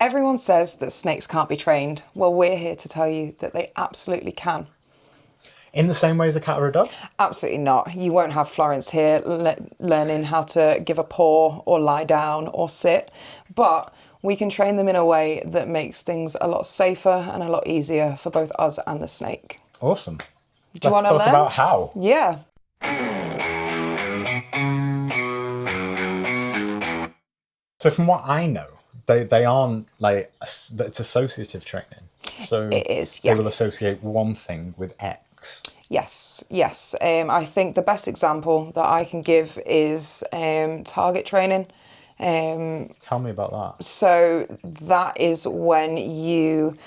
Everyone says that snakes can't be trained. Well, we're here to tell you that they absolutely can. In the same way as a cat or a dog? Absolutely not. You won't have Florence here learning how to give a paw or lie down or sit, but we can train them in a way that makes things a lot safer and a lot easier for both us and the snake. Awesome. Do you Let's want to talk learn? about how. Yeah. So from what I know, they aren't like, it's associative training. So It is, they yeah. will associate one thing with X. Yes, yes. I think the best example that I can give is target training. Tell me about that. So that is when you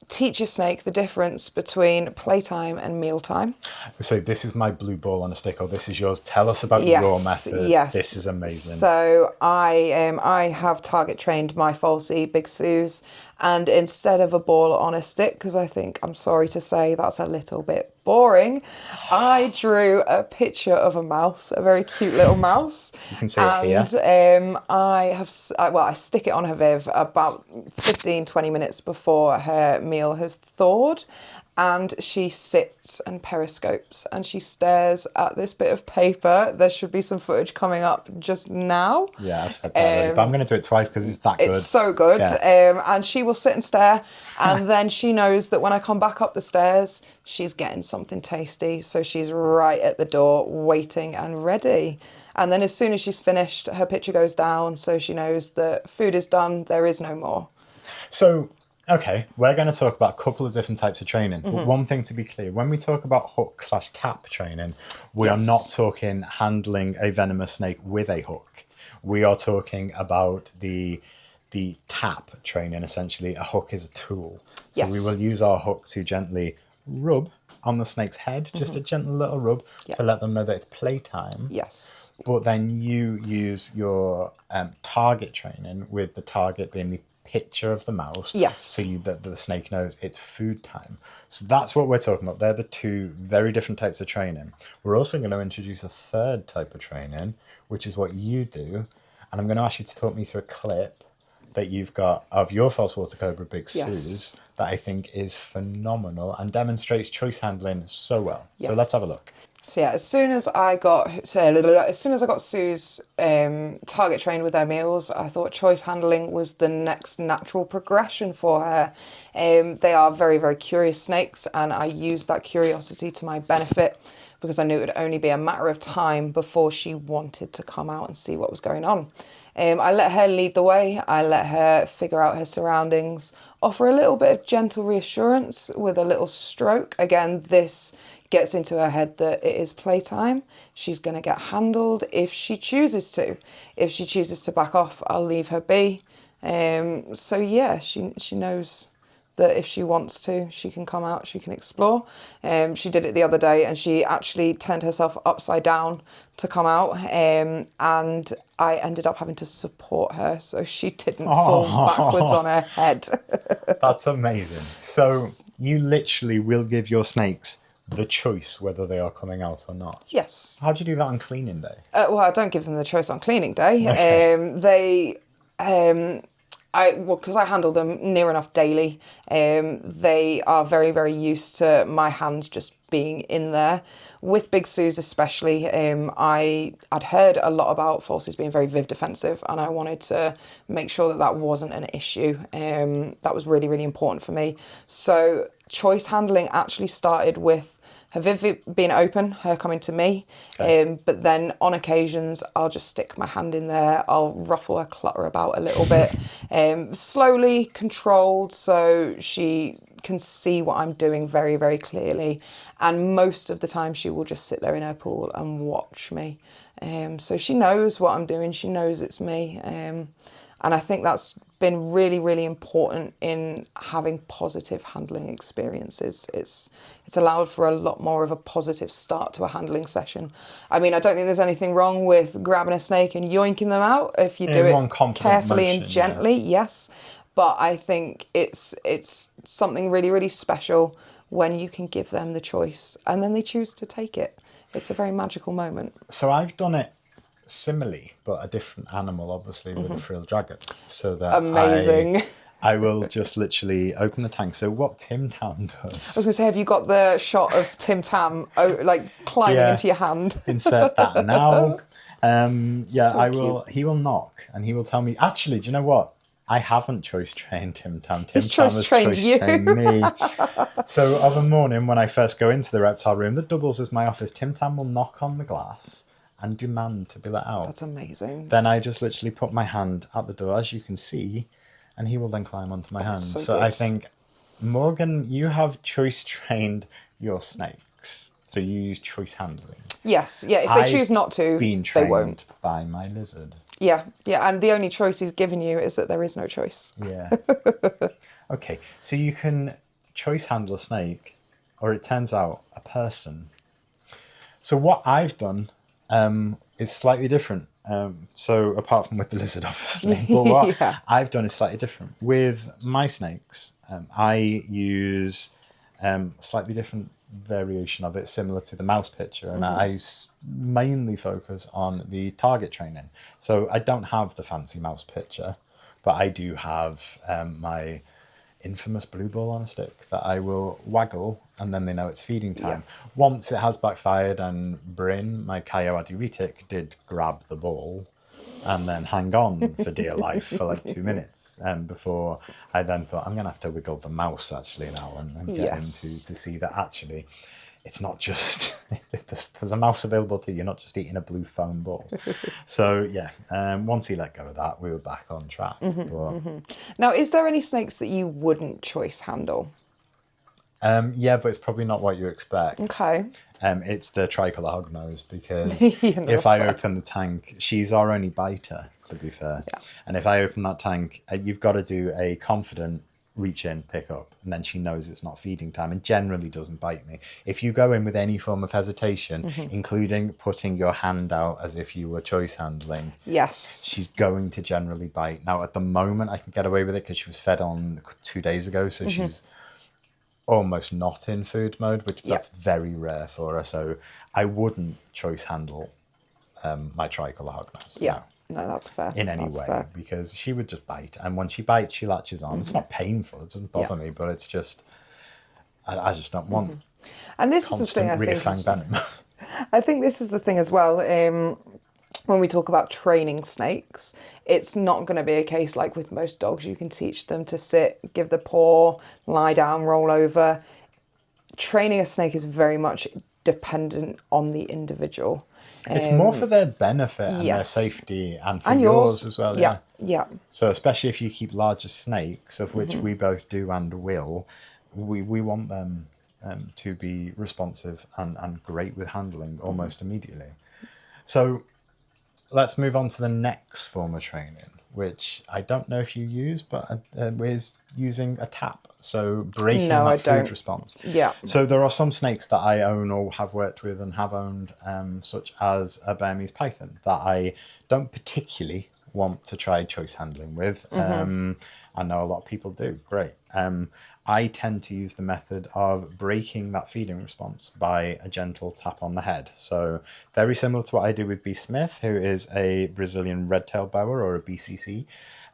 teach your snake the difference between playtime and mealtime. So this is my blue ball on a stick, or this is yours. Tell us about Yes, your method. yes. This is amazing. So I have target trained my falsie Big Suze, and instead of a ball on a stick, because I'm sorry to say that's a little bit boring, I drew a picture of a mouse, a very cute little mouse. You can see it here. And I stick it on her viv about 15-20 minutes before her meal has thawed, and she sits and periscopes and she stares at this bit of paper. There should be some footage coming up just now. Yeah, I've said that already, but I'm going to do it twice because it's that good. It's so good. Yeah. And she will sit and stare, and then she knows that when I come back up the stairs, she's getting something tasty. So she's right at the door, waiting and ready. And then as soon as she's finished, her picture goes down, so she knows that food is done, there is no more. So, okay, we're going to talk about a couple of different types of training. But one thing to be clear, when we talk about hook/cap training, we are not talking handling a venomous snake with a hook. We are talking about the tap training, essentially. A hook is a tool. So we will use our hook to gently rub on the snake's head, just a gentle little rub to let them know that it's playtime. Yes. But then you use your target training, with the target being the picture of the mouse. Yes. So that the snake knows it's food time. So that's what we're talking about. They're the two very different types of training. We're also going to introduce a third type of training, which is what you do. And I'm going to ask you to talk me through a clip that you've got of your false water cobra Big Suze that I think is phenomenal and demonstrates choice handling so well. Yes. So let's have a look. So yeah, as soon as I got Suze target trained with her meals, I thought choice handling was the next natural progression for her. They are very, very curious snakes, and I used that curiosity to my benefit because I knew it would only be a matter of time before she wanted to come out and see what was going on. I let her lead the way. I let her figure out her surroundings, offer a little bit of gentle reassurance with a little stroke. Again, this gets into her head that it is playtime. She's going to get handled if she chooses to. If she chooses to back off, I'll leave her be. So yeah, she knows that if she wants to, she can come out, she can explore. She did it the other day, and she actually turned herself upside down to come out, and I ended up having to support her so she didn't fall backwards on her head. That's amazing. So you literally will give your snakes the choice whether they are coming out or not. Yes. How do you do that on cleaning day? Well, I don't give them the choice on cleaning day. Okay. Because I handle them near enough daily, they are very, very used to my hands just being in there. With Big Suze especially, I'd heard a lot about falsies being very viv defensive, and I wanted to make sure that wasn't an issue. That was really, really important for me. So choice handling actually started with her viv being open, her coming to me, but then on occasions I'll just stick my hand in there, I'll ruffle her clutter about a little bit, slowly, controlled, so she can see what I'm doing very, very clearly, and most of the time she will just sit there in her pool and watch me. So she knows what I'm doing, she knows it's me, and I think that's been really, really important in having positive handling experiences. It's allowed for a lot more of a positive start to a handling session. I mean, I don't think there's anything wrong with grabbing a snake and yoinking them out if you do it carefully and gently, yes. But I think it's something really, really special when you can give them the choice and then they choose to take it. It's a very magical moment. So I've done it simile, but a different animal, obviously, with a frilled dragon. So that Amazing. I will just literally open the tank. So what Tim Tam I was does, going to say, have you got the shot of Tim Tam like climbing Yeah. into your hand? insert that now. Yeah, So I cute. will. He will knock, and he will tell me. Actually, do you know what? I haven't choice trained Tim Tam. Tim He's Tam choice has trained choice you. trained me. So of a morning when I first go into the reptile room that doubles as my office, Tim Tam will knock on the glass and demand to be let out. That's amazing. Then I just literally put my hand at the door, as you can see, and he will then climb onto my hand. so So I good. think, Morgan, you have choice trained your snakes. So you use choice handling. Yes, yeah. If they choose not to, Been they trained won't. by my lizard. Yeah, yeah. And the only choice he's given you is that there is no choice. Yeah. Okay, so you can choice handle a snake, or it turns out a person. So what I've done is slightly different. So apart from with the lizard, obviously, but what Yeah. I've done is slightly different. With my snakes, I use slightly different variation of it, similar to the mouse picture, and I mainly focus on the target training. So I don't have the fancy mouse picture, but I do have my infamous blue ball on a stick that I will waggle, and then they know it's feeding time. Yes. Once it has backfired, and Bryn, my Coyote did grab the ball and then hang on for dear life for like 2 minutes before I then thought, I'm going to have to wiggle the mouse actually now and get Yes. him to see that actually it's not just, there's a mouse available too, you're not just eating a blue foam ball. So yeah, once he let go of that, we were back on track. But Now, is there any snakes that you wouldn't choice handle? yeah, but it's probably not what you expect. Okay. It's the tricolour hognose, because Yeah, no, if that's I fair. open the tank, she's our only biter, to be fair. Yeah. And if I open that tank, you've got to do a confident reach in, pick up, and then she knows it's not feeding time and generally doesn't bite me. If you go in with any form of hesitation, including putting your hand out as if you were choice handling, Yes. she's going to generally bite. Now, at the moment, I can get away with it because she was fed on 2 days ago, so she's almost not in food mode, which that's very rare for her. So I wouldn't choice handle my tricolour hognose. Yeah. No, that's fair. In any That's way, fair. because she would just bite, and when she bites, she latches on. It's not painful; it doesn't bother me, but it's just I just don't want And this is the thing, constant I rear think. fang venom. I think this is the thing as well. When we talk about training snakes, it's not going to be a case like with most dogs. You can teach them to sit, give the paw, lie down, roll over. Training a snake is very much dependent on the individual. It's more for their benefit and their yes. safety, and for And yours as well. Yeah, yeah. So especially if you keep larger snakes, of which we both do and will, we want them to be responsive and great with handling almost immediately. So let's move on to the next form of training, which I don't know if you use, but is using a tap. So breaking No, I that don't. food response. Yeah. So there are some snakes that I own or have worked with and have owned, such as a Burmese python, that I don't particularly want to try choice handling with. I know a lot of people do. Great. I tend to use the method of breaking that feeding response by a gentle tap on the head. So very similar to what I do with B. Smith, who is a Brazilian red-tailed boa, or a BCC.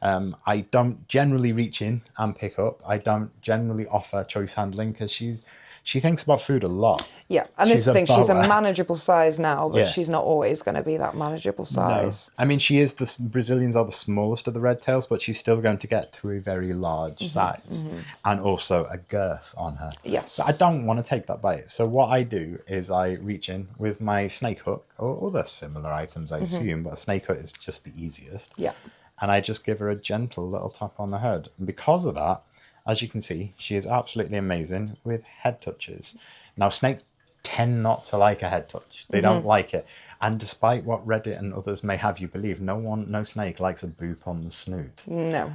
I don't generally reach in and pick up. I don't generally offer choice handling because she thinks about food a lot. Yeah, and this is the thing, she's a boa. manageable size now, but Yeah. she's not always going to be that manageable size. I mean, she is Brazilians are the smallest of the red tails, but she's still going to get to a very large size and also a girth on her. Yes. So I don't want to take that bite. So what I do is I reach in with my snake hook or other similar items, I assume, but a snake hook is just the easiest. Yeah. And I just give her a gentle little tap on the head. And because of that, as you can see, she is absolutely amazing with head touches. Now, snakes tend not to like a head touch. They don't like it. And despite what Reddit and others may have you believe, no snake likes a boop on the snoot. No.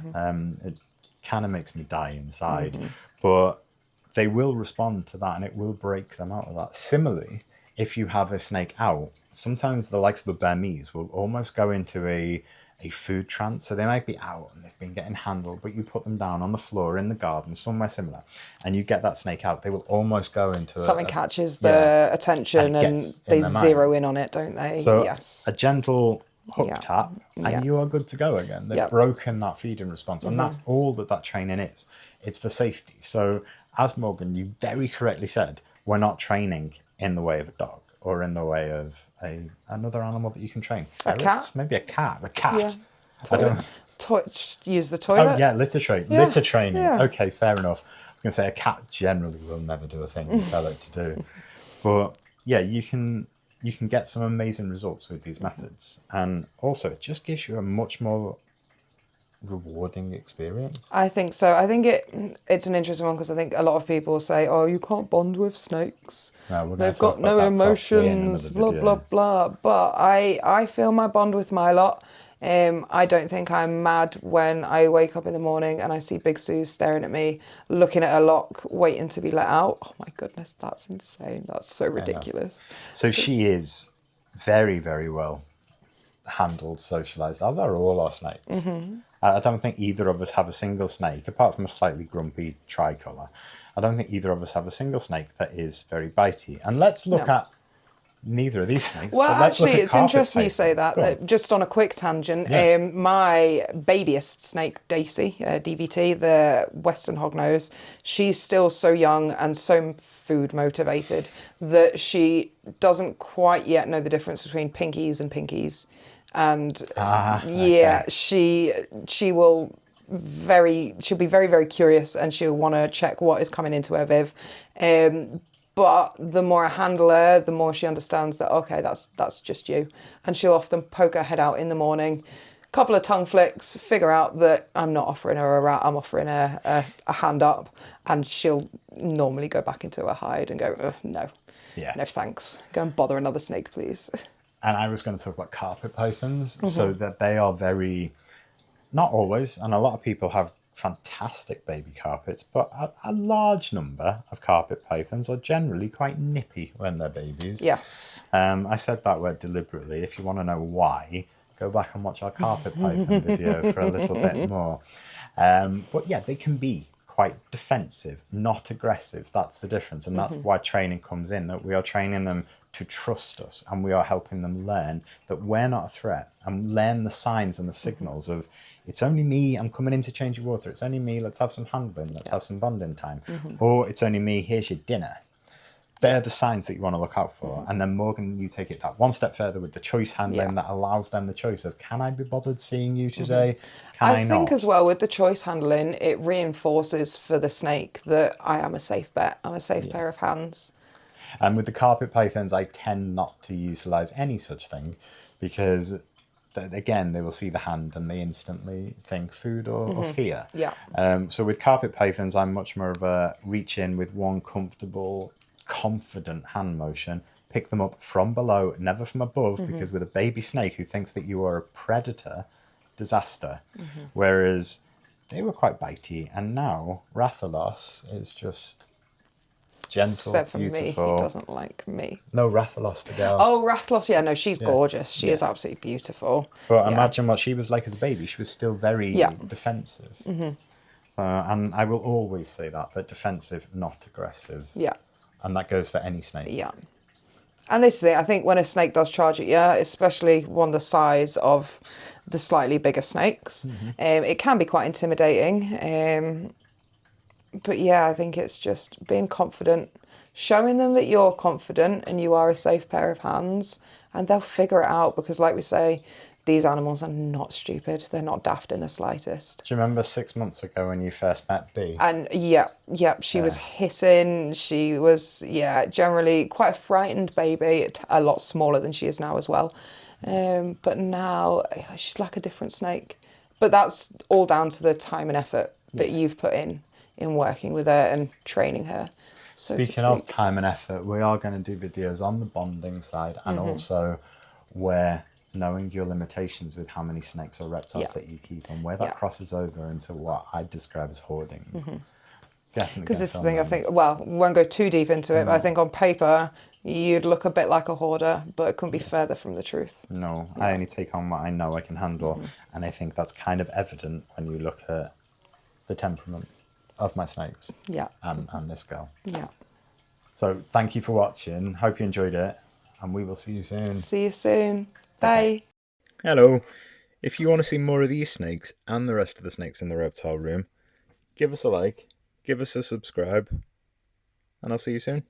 It kind of makes me die inside. But they will respond to that and it will break them out of that. Similarly, if you have a snake out, sometimes the likes of a Burmese will almost go into a a food trance. So they might be out and they've been getting handled, but you put them down on the floor in the garden, somewhere similar, and you get that snake out, they will almost go into Something catches their attention and they zero in on it, don't they? So yes. a gentle hook Yeah. tap and Yeah. you are good to go again. They've Yep. broken that feeding response, and that's all that training is. It's for safety. So as Morgan, you very correctly said, we're not training in the way of a dog or in the way of another animal that you can train. Ferrets? A cat? Maybe a cat. A cat. Yeah. I don't. Use the toilet. Oh yeah, litter training. Yeah, Litter training. yeah. Okay, fair enough. I was going to say a cat generally will never do a thing you tell it to do, but yeah, you can get some amazing results with these methods, and also it just gives you a much more rewarding experience. I think so. I think it's an interesting one because I think a lot of people say, "Oh, you can't bond with snakes. No, we're gonna They've talk got no about that properly in emotions." another Blah video. blah blah. But I feel my bond with my lot. I don't think I'm mad when I wake up in the morning and I see Big Sue staring at me, looking at a lock, waiting to be let out. Oh my goodness, that's insane. That's so ridiculous. So she is very, very well handled, socialised, as are all our snakes. Mm-hmm. I don't think either of us have a single snake, apart from a slightly grumpy tricolour. I don't think either of us have a single snake that is very bitey. And let's look at neither of these snakes. Well, but let's look actually, at it's carpet interesting you say pythons. that. Just on a quick tangent, Yeah. my babyest snake, Daisy, DVT, the Western hognose, she's still so young and so food motivated that she doesn't quite yet know the difference between pinkies and pinkies. And okay. she'll be very, very curious and she'll want to check what is coming into her viv. But the more I handle her, the more she understands that, okay, that's just you. And she'll often poke her head out in the morning, couple of tongue flicks, figure out that I'm not offering her a rat, I'm offering her a hand up. And she'll normally go back into her hide and go, no, no thanks. Go and bother another snake, please. And I was going to talk about carpet pythons, so that they are very, not always, and a lot of people have fantastic baby carpets, but a large number of carpet pythons are generally quite nippy when they're babies. Yes. I said that word deliberately. If you want to know why, go back and watch our carpet python video for a little bit more. But yeah, they can be quite defensive, not aggressive. That's the difference. And that's why training comes in, that we are training them to trust us, and we are helping them learn that we're not a threat, and learn the signs and the signals of, it's only me, I'm coming in to change your water, it's only me, let's have some handling, let's have some bonding time, or it's only me, here's your dinner. They're the signs that you want to look out for. And then Morgan, you take it that one step further with the choice handling that allows them the choice of, can I be bothered seeing you today? Can I not? I think as well with the choice handling, it reinforces for the snake that I am a safe bet, I'm a safe pair of hands. And with the carpet pythons, I tend not to utilise any such thing because, again, they will see the hand and they instantly think food or fear. Yeah. So with carpet pythons, I'm much more of a reach in with one comfortable, confident hand motion, pick them up from below, never from above, because with a baby snake who thinks that you are a predator, disaster. Whereas they were quite bitey, and now Rathalos is just gentle, Except for beautiful. me, he doesn't like me. No, Rathalos, the girl. Oh, Rathlos, yeah, no, she's gorgeous. She is absolutely beautiful. But imagine what she was like as a baby. She was still very defensive. So, and I will always say that defensive, not aggressive. Yeah. And that goes for any snake. Yeah. And this is it. I think when a snake does charge at you, especially one the size of the slightly bigger snakes, it can be quite intimidating. But yeah, I think it's just being confident, showing them that you're confident and you are a safe pair of hands, and they'll figure it out because, like we say, these animals are not stupid. They're not daft in the slightest. Do you remember 6 months ago when you first met Bee? And she was hissing. She was, generally quite a frightened baby, a lot smaller than she is now as well. But now she's like a different snake. But that's all down to the time and effort that you've put in working with her and training her. So Speaking of time and effort, we are going to do videos on the bonding side and also where knowing your limitations with how many snakes or reptiles that you keep and where that crosses over into what I describe as hoarding. Definitely. Because this is the thing, I think, well, we won't go too deep into it, but I think on paper, you'd look a bit like a hoarder, but it couldn't be further from the truth. No, I only take on what I know I can handle. Mm-hmm. And I think that's kind of evident when you look at the temperament of my snakes Yeah. and this girl. Yeah. So thank you for watching. Hope you enjoyed it. And we will see you soon. See you soon. Bye. Hello. If you want to see more of these snakes and the rest of the snakes in the reptile room, give us a like, give us a subscribe, and I'll see you soon.